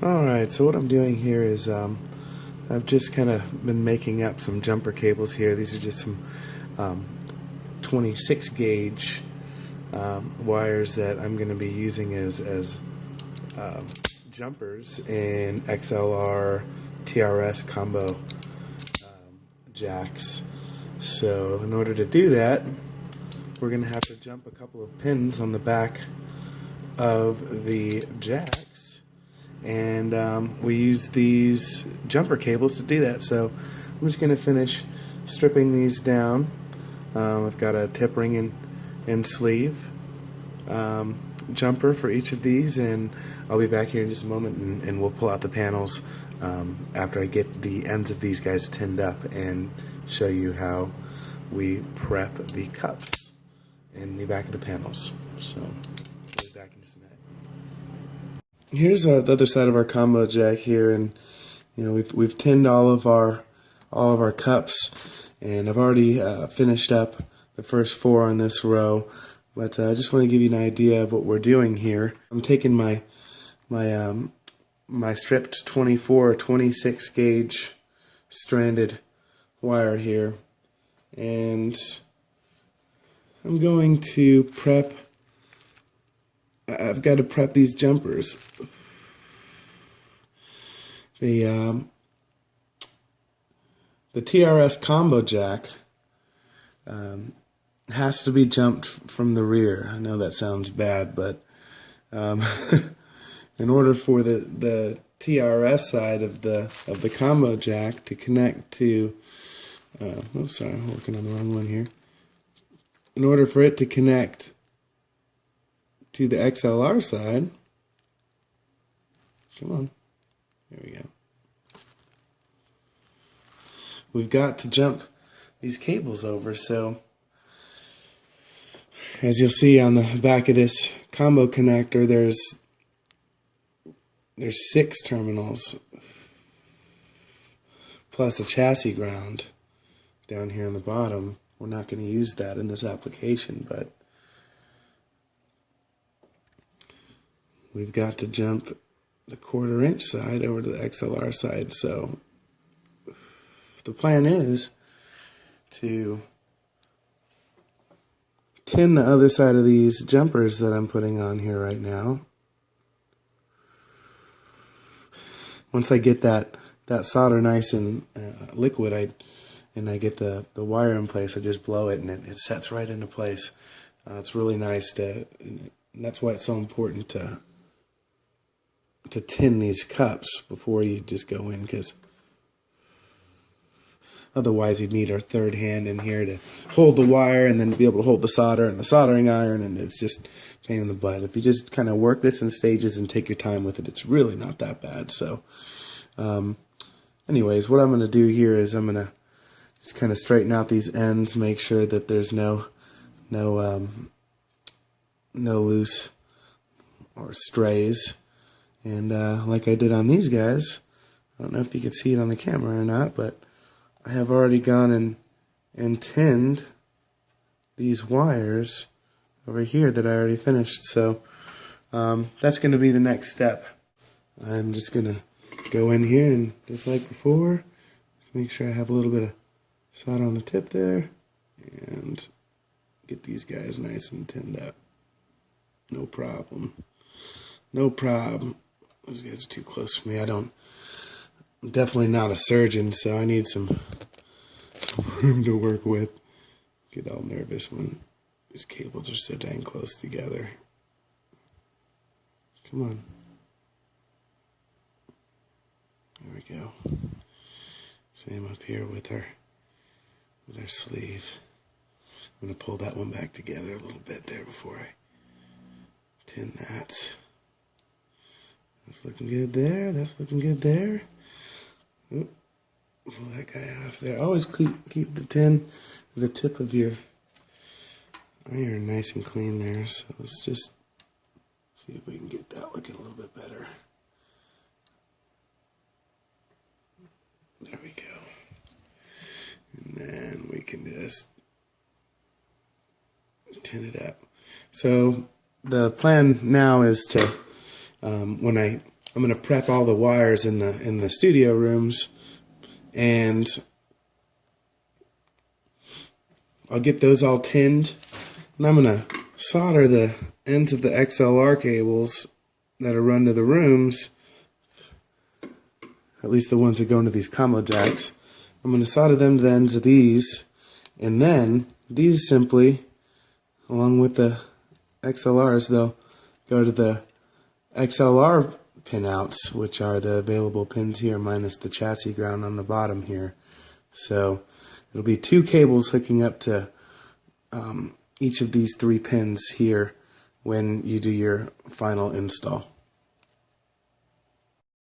Alright, so what I'm doing here is I've just kind of been making up some jumper cables here. These are just some 26 gauge wires that I'm going to be using as jumpers in XLR TRS combo jacks. So in order to do that, we're going to have to jump a couple of pins on the back of the jacks, and we use these jumper cables to do that. So I'm just going to finish stripping these down. I've got a tip ring and sleeve jumper for each of these, and I'll be back here in just a moment, and we'll pull out the panels after I get the ends of these guys tinned up and show you how we prep the cups in the back of the panels. So we'll be back in just a minute. Here's the other side of our combo jack here, and you know we've tinned all of our cups, and I've already finished up the first 4 on this row. But I just want to give you an idea of what we're doing here. I'm taking my stripped 24 or 26 gauge stranded wire here, and I'm going to prep. I've got to prep these jumpers. The TRS combo jack has to be jumped from the rear. I know that sounds bad, but in order for the TRS side of the combo jack to connect to, oh sorry, I'm working on the wrong one here. In order for it to connect to the XLR side, come on, there we go. We've got to jump these cables over. So as you'll see on the back of this combo connector, there's 6 terminals plus a chassis ground down here on the bottom. We're not going to use that in this application, but we've got to jump the 1/4 inch side over to the XLR side. So the plan is to tin the other side of these jumpers that I'm putting on here right now. Once I get that solder nice and liquid, and I get the wire in place, I just blow it and it sets right into place. It's really nice and that's why it's so important to tin these cups before you just go in, because otherwise you'd need our third hand in here to hold the wire and then be able to hold the solder and the soldering iron, and it's just a pain in the butt. If you just kind of work this in stages and take your time with it, it's really not that bad. So anyways, what I'm going to do here is I'm going to just kind of straighten out these ends, make sure that there's no loose or strays, and like I did on these guys, I don't know if you can see it on the camera or not, but I have already gone and tinned these wires over here that I already finished. So that's going to be the next step. I'm just going to go in here and, just like before, make sure I have a little bit of solder on the tip there and get these guys nice and tinned up. No problem. No problem. Those guys are too close for me. I'm definitely not a surgeon, so I need some room to work with. Get all nervous when these cables are so dang close together. Come on. There we go. Same up here with our sleeve. I'm going to pull that one back together a little bit there before I tin that. That's looking good there. That's looking good there. Oop. Pull that guy off there. Always keep the tip of your iron nice and clean there. So let's just see if we can get that looking a little bit better. There we go. And then we can just tin it up. So the plan now is to when I I'm going to prep all the wires in the studio rooms, and I'll get those all tinned, and I'm going to solder the ends of the XLR cables that are run to the rooms, at least the ones that go into these combo jacks. I'm going to solder them to the ends of these, and then these simply, along with the XLRs, they'll go to the XLR pinouts, which are the available pins here minus the chassis ground on the bottom here. So it'll be 2 cables hooking up to each of these 3 pins here when you do your final install.